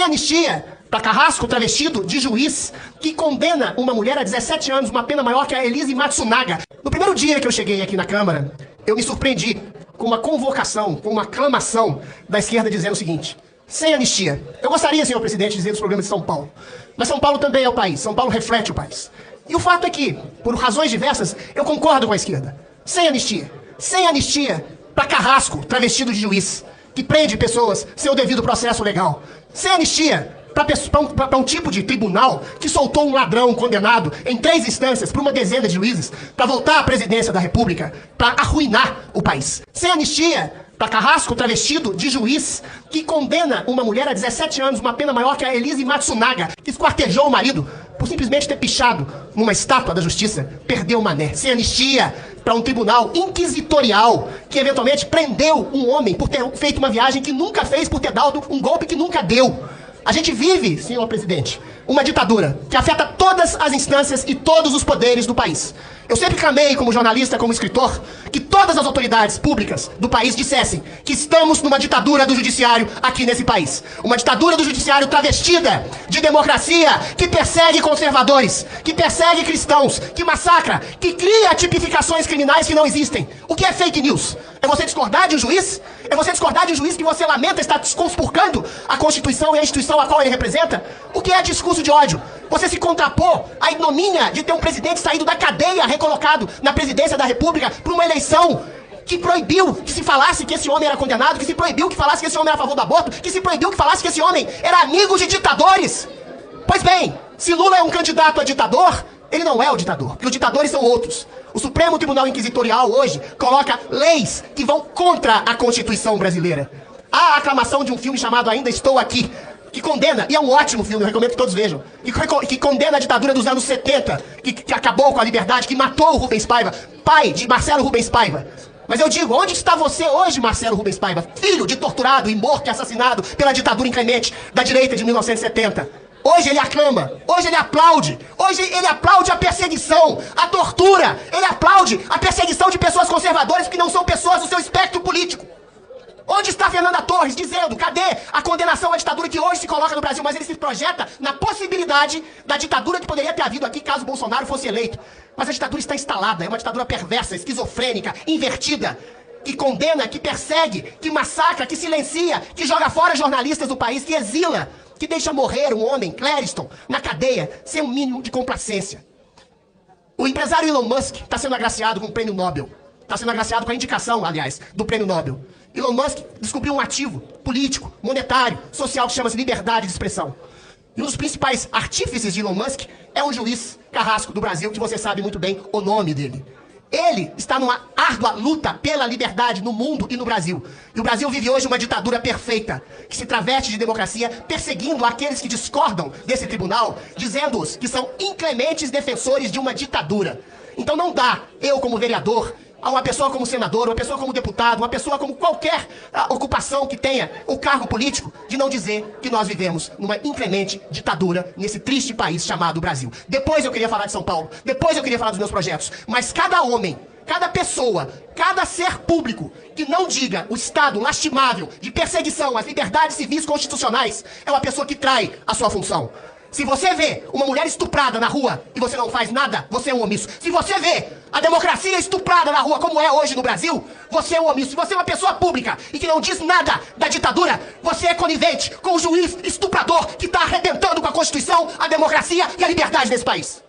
anistia para Carrasco, travestido de juiz, que condena uma mulher a 17 anos, uma pena maior que a Elise Matsunaga. No primeiro dia que eu cheguei aqui na Câmara, eu me surpreendi com uma convocação, com uma aclamação da esquerda dizendo o seguinte: sem anistia. Eu gostaria, senhor presidente, de dizer dos problemas de São Paulo. Mas São Paulo também é o país. São Paulo reflete o país. E o fato é que, por razões diversas, eu concordo com a esquerda. Sem anistia. Sem anistia para Carrasco, travestido de juiz, que prende pessoas sem o devido processo legal. Sem anistia para um tipo de tribunal que soltou um ladrão condenado em 3 instâncias por uma dezena de juízes para voltar à presidência da República, para arruinar o país. Sem anistia para Carrasco, travestido de juiz, que condena uma mulher a 17 anos, uma pena maior que a Elise Matsunaga, que esquartejou o marido por simplesmente ter pichado numa estátua da justiça, perdeu o mané. Sem anistia para um tribunal inquisitorial que eventualmente prendeu um homem por ter feito uma viagem que nunca fez, por ter dado um golpe que nunca deu. A gente vive, senhor presidente, uma ditadura que afeta todas as instâncias e todos os poderes do país. Eu sempre clamei, como jornalista, como escritor, que todas as autoridades públicas do país dissessem que estamos numa ditadura do judiciário aqui nesse país. Uma ditadura do judiciário travestida de democracia, que persegue conservadores, que persegue cristãos, que massacra, que cria tipificações criminais que não existem. O que é fake news? É você discordar de um juiz? É você discordar de um juiz que você lamenta estar conspurcando a Constituição e a instituição a qual ele representa? O que é discurso de ódio? Você se contrapor à ignomínia de ter um presidente saído da cadeia, recolocado na presidência da República por uma eleição que proibiu que se falasse que esse homem era condenado, que se proibiu que falasse que esse homem era a favor do aborto, que se proibiu que falasse que esse homem era amigo de ditadores. Pois bem, se Lula é um candidato a ditador, ele não é o ditador, porque os ditadores são outros. O Supremo Tribunal Inquisitorial hoje coloca leis que vão contra a Constituição brasileira. Há a aclamação de um filme chamado Ainda Estou Aqui, que condena, e é um ótimo filme, eu recomendo que todos vejam, que condena a ditadura dos anos 70, que acabou com a liberdade, que matou o Rubens Paiva, pai de Marcelo Rubens Paiva. Mas eu digo, onde está você hoje, Marcelo Rubens Paiva, filho de torturado e morto e assassinado pela ditadura inclemente da direita de 1970? Hoje ele aclama, hoje ele aplaude a perseguição, a tortura, ele aplaude a perseguição de pessoas conservadoras que não são pessoas do seu espectro político. Onde está Fernanda Torres dizendo, cadê a condenação à ditadura que hoje se coloca no Brasil? Mas ele se projeta na possibilidade da ditadura que poderia ter havido aqui caso Bolsonaro fosse eleito. Mas a ditadura está instalada, é uma ditadura perversa, esquizofrênica, invertida, que condena, que persegue, que massacra, que silencia, que joga fora jornalistas do país, que exila, que deixa morrer um homem, Clériston, na cadeia, sem um mínimo de complacência. O empresário Elon Musk está sendo agraciado com o prêmio Nobel. Está sendo agraciado com a indicação, aliás, do prêmio Nobel. Elon Musk descobriu um ativo político, monetário, social que chama-se liberdade de expressão. E um dos principais artífices de Elon Musk é um juiz Carrasco do Brasil, que você sabe muito bem o nome dele. Ele está numa árdua luta pela liberdade no mundo e no Brasil. E o Brasil vive hoje uma ditadura perfeita, que se traveste de democracia, perseguindo aqueles que discordam desse tribunal, dizendo-os que são inclementes defensores de uma ditadura. Então não dá, eu como vereador, a uma pessoa como senador, uma pessoa como deputado, uma pessoa como qualquer ocupação que tenha o cargo político, de não dizer que nós vivemos numa inclemente ditadura nesse triste país chamado Brasil. Depois eu queria falar de São Paulo, depois eu queria falar dos meus projetos, mas cada homem, cada pessoa, cada ser público que não diga o estado lastimável de perseguição às liberdades civis constitucionais é uma pessoa que trai a sua função. Se você vê uma mulher estuprada na rua e você não faz nada, você é um omisso. Se você vê a democracia estuprada na rua, como é hoje no Brasil, você é um omisso. Se você é uma pessoa pública e que não diz nada da ditadura, você é conivente com o juiz estuprador que está arrebentando com a Constituição, a democracia e a liberdade desse país.